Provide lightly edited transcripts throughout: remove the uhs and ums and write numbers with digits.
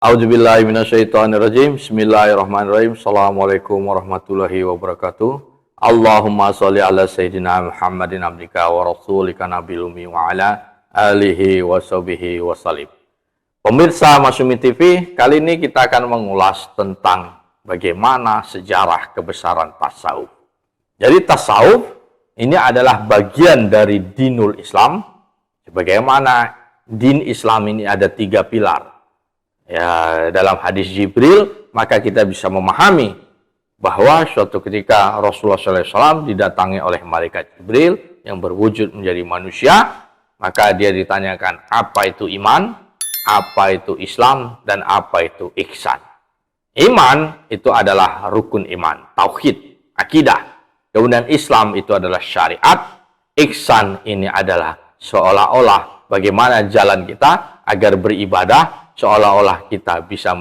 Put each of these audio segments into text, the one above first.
A'udzubillahi minasyaitonirrajim. Bismillahirrahmanirrahim. Assalamualaikum warahmatullahi wabarakatuh. Allahumma sholli ala sayyidina Muhammadin abdika wa rasulika nabil ummi wa ala alihi wa sahbihi wa salim. Pemirsa Masyumi TV, kali ini kita akan mengulas tentang bagaimana sejarah kebesaran tasawuf. Jadi tasawuf ini adalah bagian dari dinul Islam. Sebagaimana din Islam ini ada 3 pilar. Ya, dalam hadis Jibril, maka kita bisa memahami bahwa suatu ketika Rasulullah SAW didatangi oleh malaikat Jibril yang berwujud menjadi manusia, maka dia ditanyakan apa itu iman, apa itu Islam, dan apa itu ihsan. Iman itu adalah rukun iman, tauhid, akidah. Kemudian Islam itu adalah syariat. Ihsan ini adalah seolah-olah bagaimana jalan kita agar beribadah, seolah-olah kita bisa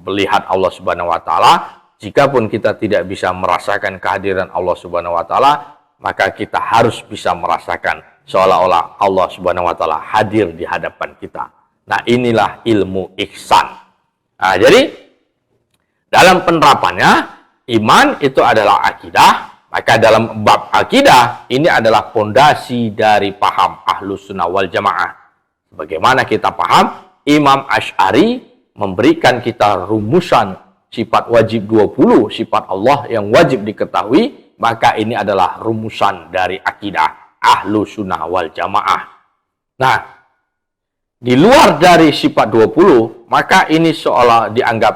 melihat Allah Subhanahu wa taala. Jikapun kita tidak bisa merasakan kehadiran Allah Subhanahu wa taala, maka kita harus bisa merasakan seolah-olah Allah Subhanahu wa taala hadir di hadapan kita. Nah, inilah ilmu ihsan. Nah, jadi dalam penerapannya, iman itu adalah akidah. Maka dalam bab akidah, ini adalah pondasi dari paham Ahlus Sunnah wal Jamaah. Bagaimana kita paham, Imam Asy'ari memberikan kita rumusan sifat wajib 20, sifat Allah yang wajib diketahui, maka ini adalah rumusan dari akidah Ahlus Sunnah wal Jamaah. Nah, di luar dari sifat 20, maka ini seolah dianggap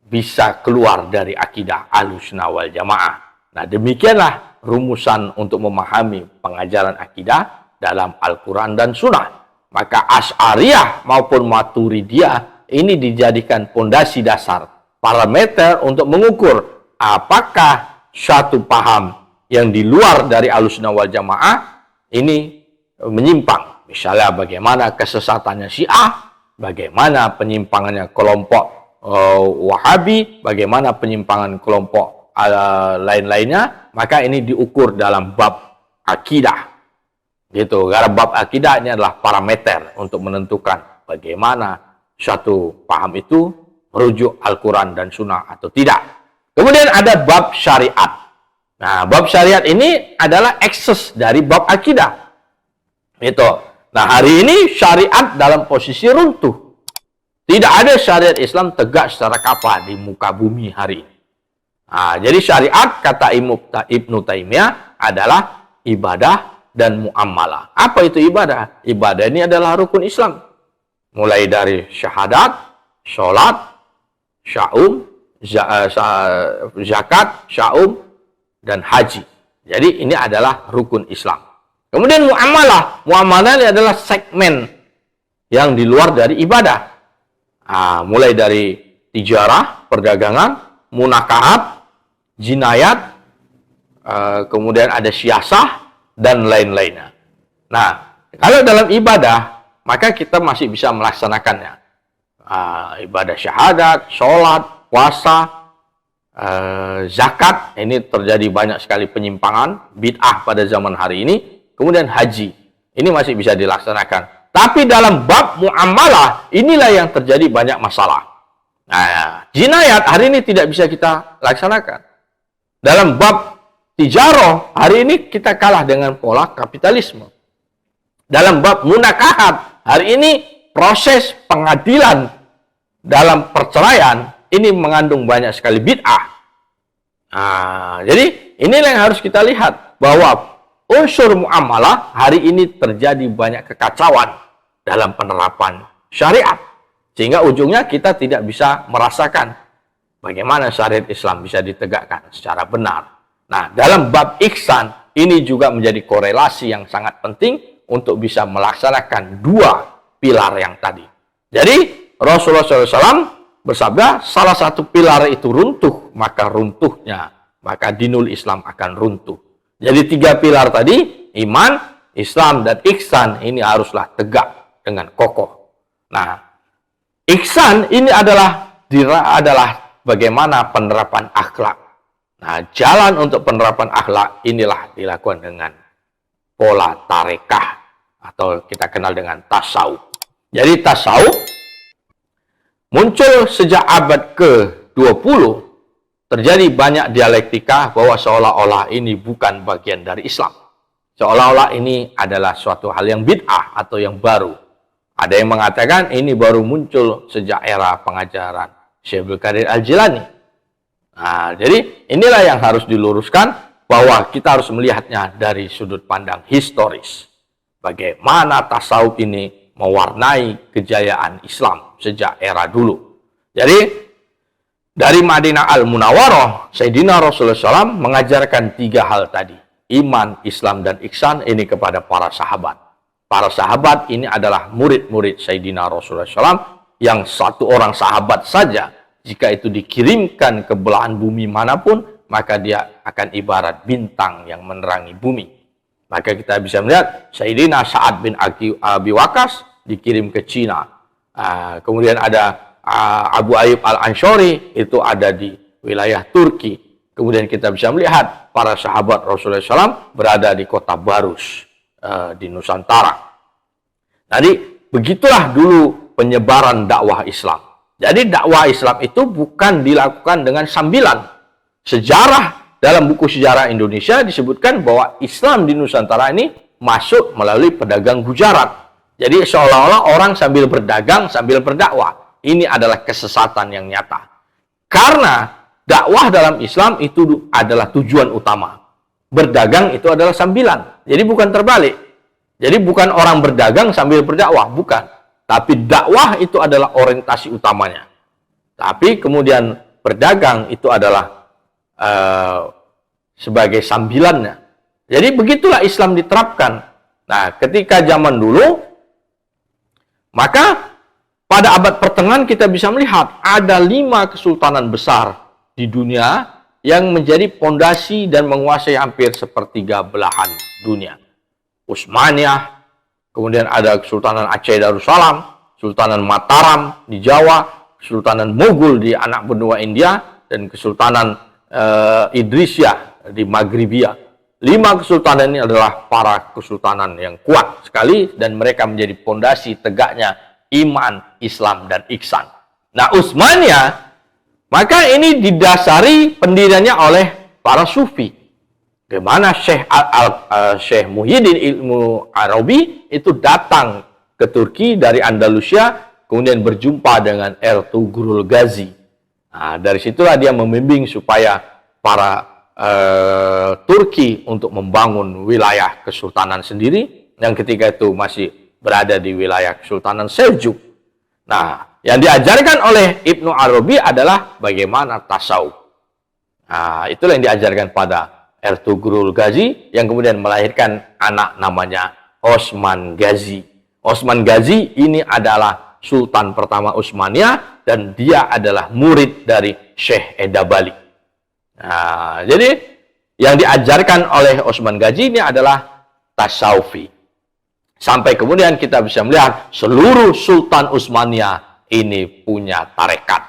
bisa keluar dari akidah Ahlus Sunnah wal Jamaah. Nah, demikianlah rumusan untuk memahami pengajaran akidah dalam Al-Quran dan Sunnah. Maka Asy'ariyah maupun Maturidiyah ini dijadikan pondasi dasar, parameter untuk mengukur apakah suatu paham yang di luar dari Ahlussunnah wal Jamaah ini menyimpang. Misalnya bagaimana kesesatannya Syiah, bagaimana penyimpangannya kelompok Wahabi, bagaimana penyimpangan kelompok lain-lainnya, maka ini diukur dalam bab akidah. Gitu, karena bab akidah ini adalah parameter untuk menentukan bagaimana suatu paham itu merujuk Al-Quran dan Sunnah atau tidak. Kemudian ada bab syariat. Nah, bab syariat ini adalah ekses dari bab akidah. Itu. Nah, hari ini syariat dalam posisi runtuh. Tidak ada syariat Islam tegak secara kafah di muka bumi hari ini. Nah, jadi syariat, kata Ibnu Taimiyah, adalah ibadah dan muamalah. Apa itu ibadah? Ibadah ini adalah rukun Islam. Mulai dari syahadat, sholat, syaum, zakat, syaum, dan haji. Jadi ini adalah rukun Islam. Kemudian muamalah. Muamalah ini adalah segmen yang di luar dari ibadah. Nah, mulai dari tijarah, perdagangan, munakahat, jinayat, kemudian ada siasah, dan lain-lainnya. Nah, kalau dalam ibadah, maka kita masih bisa melaksanakannya. Ibadah syahadat, sholat, puasa, zakat, ini terjadi banyak sekali penyimpangan, bid'ah pada zaman hari ini. Kemudian haji, ini masih bisa dilaksanakan. Tapi dalam bab muamalah, inilah yang terjadi banyak masalah. Nah, jinayat hari ini tidak bisa kita laksanakan. Dalam bab tijarah, hari ini kita kalah dengan pola kapitalisme. Dalam bab munakahat, hari ini proses pengadilan dalam perceraian ini mengandung banyak sekali bid'ah. Nah, jadi inilah yang harus kita lihat, bahwa unsur muamalah hari ini terjadi banyak kekacauan dalam penerapan syariat. Sehingga ujungnya kita tidak bisa merasakan bagaimana syariat Islam bisa ditegakkan secara benar. Nah, dalam bab ihsan, ini juga menjadi korelasi yang sangat penting untuk bisa melaksanakan 2 pilar yang tadi. Jadi, Rasulullah SAW bersabda, salah satu pilar itu runtuh, maka dinul Islam akan runtuh. Jadi 3 pilar tadi, iman, Islam, dan ihsan, ini haruslah tegak dengan kokoh. Nah, ihsan ini adalah bagaimana penerapan akhlak. Nah, jalan untuk penerapan akhlak inilah dilakukan dengan pola tarekah atau kita kenal dengan tasawuf. Jadi tasawuf Muncul sejak abad ke-20, terjadi banyak dialektika bahwa seolah-olah ini bukan bagian dari Islam. Seolah-olah ini adalah suatu hal yang bid'ah atau yang baru. Ada yang mengatakan ini baru muncul sejak era pengajaran Syekh Abdul Qadir Al-Jilani. Nah, jadi inilah yang harus diluruskan, bahwa kita harus melihatnya dari sudut pandang historis. Bagaimana tasawuf ini mewarnai kejayaan Islam sejak era dulu. Jadi, dari Madinah Al-Munawwarah, Sayyidina Rasulullah SAW mengajarkan 3 hal tadi. Iman, Islam, dan ihsan ini kepada para sahabat. Para sahabat ini adalah murid-murid Sayyidina Rasulullah SAW, yang satu orang sahabat saja, jika itu dikirimkan ke belahan bumi manapun, maka dia akan ibarat bintang yang menerangi bumi. Maka kita bisa melihat Sayyidina Sa'ad bin Abi Waqqas dikirim ke Cina. Kemudian ada Abu Ayyub Al-Anshari, itu ada di wilayah Turki. Kemudian kita bisa melihat para sahabat Rasulullah SAW berada di kota Barus, di Nusantara. Jadi begitulah dulu penyebaran dakwah Islam. Jadi dakwah Islam itu bukan dilakukan dengan sambilan. Sejarah, dalam buku sejarah Indonesia disebutkan bahwa Islam di Nusantara ini masuk melalui pedagang Gujarat. Jadi seolah-olah orang sambil berdagang, sambil berdakwah. Ini adalah kesesatan yang nyata. Karena dakwah dalam Islam itu adalah tujuan utama. Berdagang itu adalah sambilan. Jadi bukan terbalik. Jadi bukan orang berdagang sambil berdakwah, bukan. Tapi dakwah itu adalah orientasi utamanya. Tapi kemudian berdagang itu adalah sebagai sambilannya. Jadi begitulah Islam diterapkan. Nah, ketika zaman dulu, maka pada abad pertengahan kita bisa melihat ada 5 kesultanan besar di dunia yang menjadi pondasi dan menguasai hampir sepertiga belahan dunia. Utsmaniyah, kemudian ada Kesultanan Aceh Darussalam, Kesultanan Mataram di Jawa, Kesultanan Mughul di anak benua India, dan Kesultanan Idrisyah di Maghribia. 5 kesultanan ini adalah para kesultanan yang kuat sekali, dan mereka menjadi pondasi tegaknya iman, Islam, dan ihsan. Nah, Utsmaniyah, maka ini didasari pendiriannya oleh para sufi. Bagaimana Syekh Muhyiddin Ibnu Arabi itu datang ke Turki dari Andalusia, kemudian berjumpa dengan Ertugrul Ghazi. Nah, dari situlah dia membimbing supaya para Turki untuk membangun wilayah kesultanan sendiri, yang ketika itu masih berada di wilayah Kesultanan Seljuk. Nah, yang diajarkan oleh Ibnu Arabi adalah bagaimana tasawuf. Nah, itulah yang diajarkan pada Ertugrul Ghazi, yang kemudian melahirkan anak namanya Osman Ghazi. Osman Ghazi ini adalah Sultan pertama Utsmaniyah, dan dia adalah murid dari Syekh Edabali. Nah, jadi yang diajarkan oleh Osman Ghazi ini adalah tasawufi. Sampai kemudian kita bisa melihat seluruh Sultan Utsmaniyah ini punya tarekat,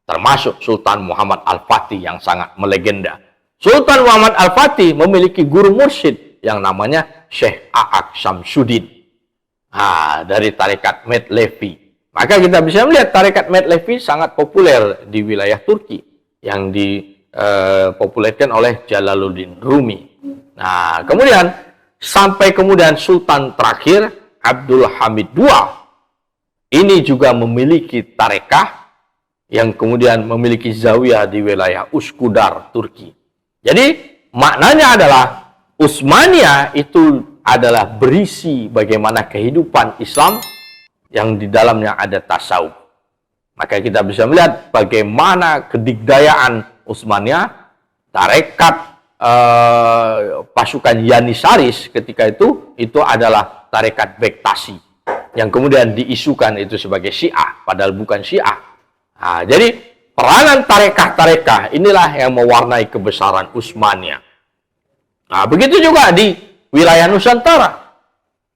termasuk Sultan Muhammad Al-Fatih yang sangat melegenda. Sultan Muhammad Al-Fatih memiliki guru mursyid yang namanya Syekh A'ak Syamsuddin, dari tarekat Medlevi. Maka kita bisa melihat tarekat Medlevi sangat populer di wilayah Turki, yang dipopulerkan oleh Jalaluddin Rumi. Nah, kemudian sampai kemudian Sultan terakhir Abdul Hamid II ini juga memiliki tarekah yang kemudian memiliki zawiyah di wilayah Uskudar, Turki. Jadi maknanya adalah Utsmaniyah itu adalah berisi bagaimana kehidupan Islam yang di dalamnya ada tasawuf. Maka kita bisa melihat bagaimana kedigdayaan Utsmaniyah, tarekat pasukan Yanisaris ketika itu adalah tarekat Bektasi, yang kemudian diisukan itu sebagai Syiah, padahal bukan Syiah. Nah, jadi peranan tarekah-tarekah inilah yang mewarnai kebesaran Utsmaniyah. Nah, begitu juga di wilayah Nusantara,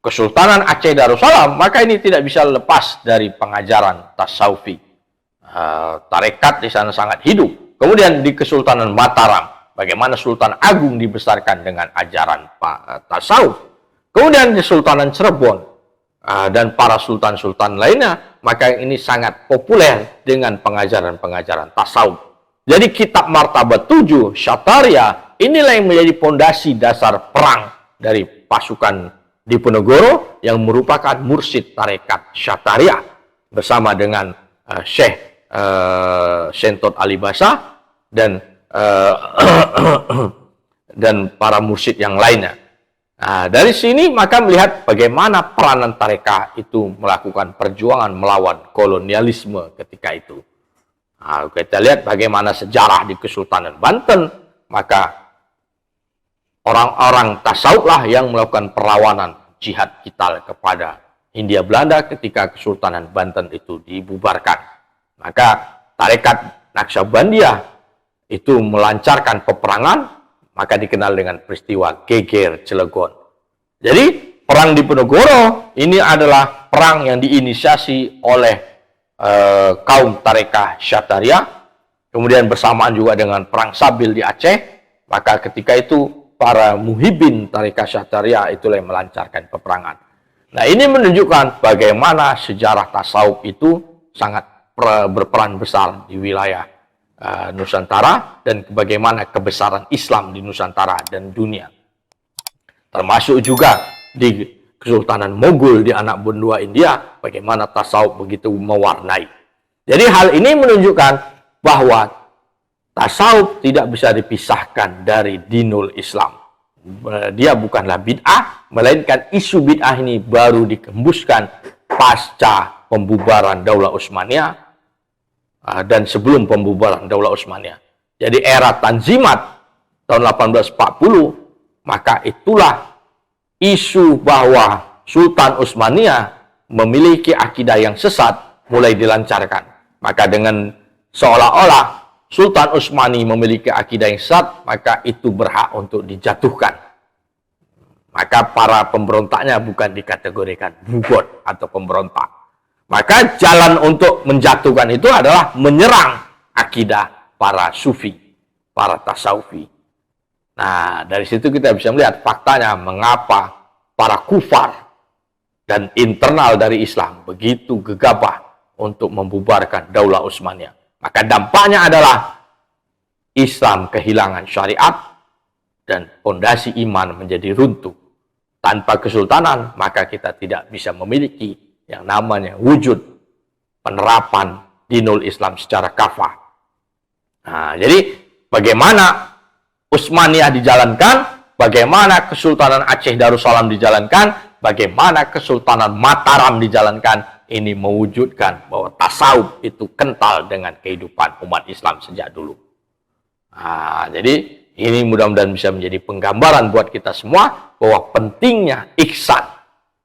Kesultanan Aceh Darussalam, maka ini tidak bisa lepas dari pengajaran tasawufi. Tarekat di sana sangat hidup. Kemudian di Kesultanan Mataram, bagaimana Sultan Agung dibesarkan dengan ajaran tasawuf. Kemudian di Sultanan Cirebon dan para sultan-sultan lainnya, maka ini sangat populer dengan pengajaran-pengajaran tasawuf. Jadi kitab Martabat 7 Syataria inilah yang menjadi pondasi dasar perang dari pasukan Diponegoro yang merupakan mursyid tarekat Syataria bersama dengan Syekh Sentot Alibasa dan dan para mursyid yang lainnya. Nah, dari sini maka melihat bagaimana peranan tarekah itu melakukan perjuangan melawan kolonialisme ketika itu. Nah, kita lihat bagaimana sejarah di Kesultanan Banten, maka orang-orang tasawuflah yang melakukan perlawanan jihad kital kepada Hindia Belanda ketika Kesultanan Banten itu dibubarkan. Maka tarekat Naqsyabandiyah itu melancarkan peperangan, maka dikenal dengan peristiwa Geger Cilegon. Jadi perang Diponegoro ini adalah perang yang diinisiasi oleh kaum tarekah Syataria, kemudian bersamaan juga dengan perang Sabil di Aceh. Maka ketika itu para muhibin tarekah Syataria itulah yang melancarkan peperangan. Nah, ini menunjukkan bagaimana sejarah tasawuf itu sangat berperan besar di wilayah Nusantara dan bagaimana kebesaran Islam di Nusantara dan dunia. Termasuk juga di Kesultanan Mogul di anak benua India, bagaimana tasawuf begitu mewarnai. Jadi hal ini menunjukkan bahwa tasawuf tidak bisa dipisahkan dari dinul Islam. Dia bukanlah bid'ah, melainkan isu bid'ah ini baru dikembuskan pasca pembubaran Daulah Utsmaniyah dan sebelum pembubaran Daulah Utsmaniyah. Jadi era Tanzimat tahun 1840, maka itulah isu bahwa Sultan Utsmaniyah memiliki akidah yang sesat mulai dilancarkan. Maka dengan seolah-olah Sultan Utsmani memiliki akidah yang sesat, maka itu berhak untuk dijatuhkan. Maka para pemberontaknya bukan dikategorikan bugot atau pemberontak. Maka jalan untuk menjatuhkan itu adalah menyerang akidah para sufi, para tasawufi. Nah, dari situ kita bisa melihat faktanya mengapa para kufar dan internal dari Islam begitu gegabah untuk membubarkan Daulah Utsmaniyah. Maka dampaknya adalah Islam kehilangan syariat dan fondasi iman menjadi runtuh. Tanpa kesultanan, maka kita tidak bisa memiliki yang namanya wujud penerapan dinul Islam secara kafah. Nah, jadi bagaimana Utsmaniyah dijalankan, bagaimana Kesultanan Aceh Darussalam dijalankan, bagaimana Kesultanan Mataram dijalankan, ini mewujudkan bahwa tasawuf itu kental dengan kehidupan umat Islam sejak dulu. Nah, jadi ini mudah-mudahan bisa menjadi penggambaran buat kita semua bahwa pentingnya ihsan.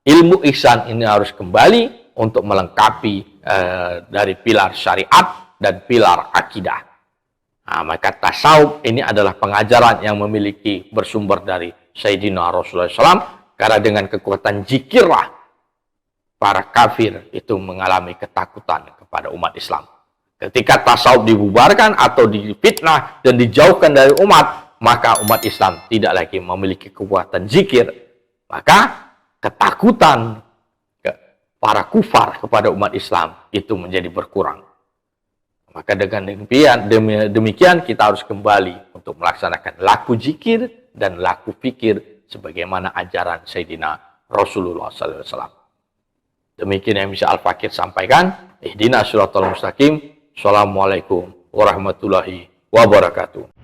Ilmu ihsan ini harus kembali untuk melengkapi dari pilar syariat dan pilar akidah. Nah, maka tasawuf ini adalah pengajaran yang memiliki bersumber dari Sayyidina Rasulullah SAW, karena dengan kekuatan zikirlah para kafir itu mengalami ketakutan kepada umat Islam. Ketika tasawuf dibubarkan atau difitnah dan dijauhkan dari umat, maka umat Islam tidak lagi memiliki kekuatan zikir. Maka ketakutan para kufar kepada umat Islam itu menjadi berkurang. Maka dengan demikian kita harus kembali untuk melaksanakan laku zikir dan laku fikir sebagaimana ajaran Sayyidina Rasulullah SAW. Demikian yang bisa Al-Fakir sampaikan. Ihdinas siratal mustaqim. Assalamualaikum warahmatullahi wabarakatuh.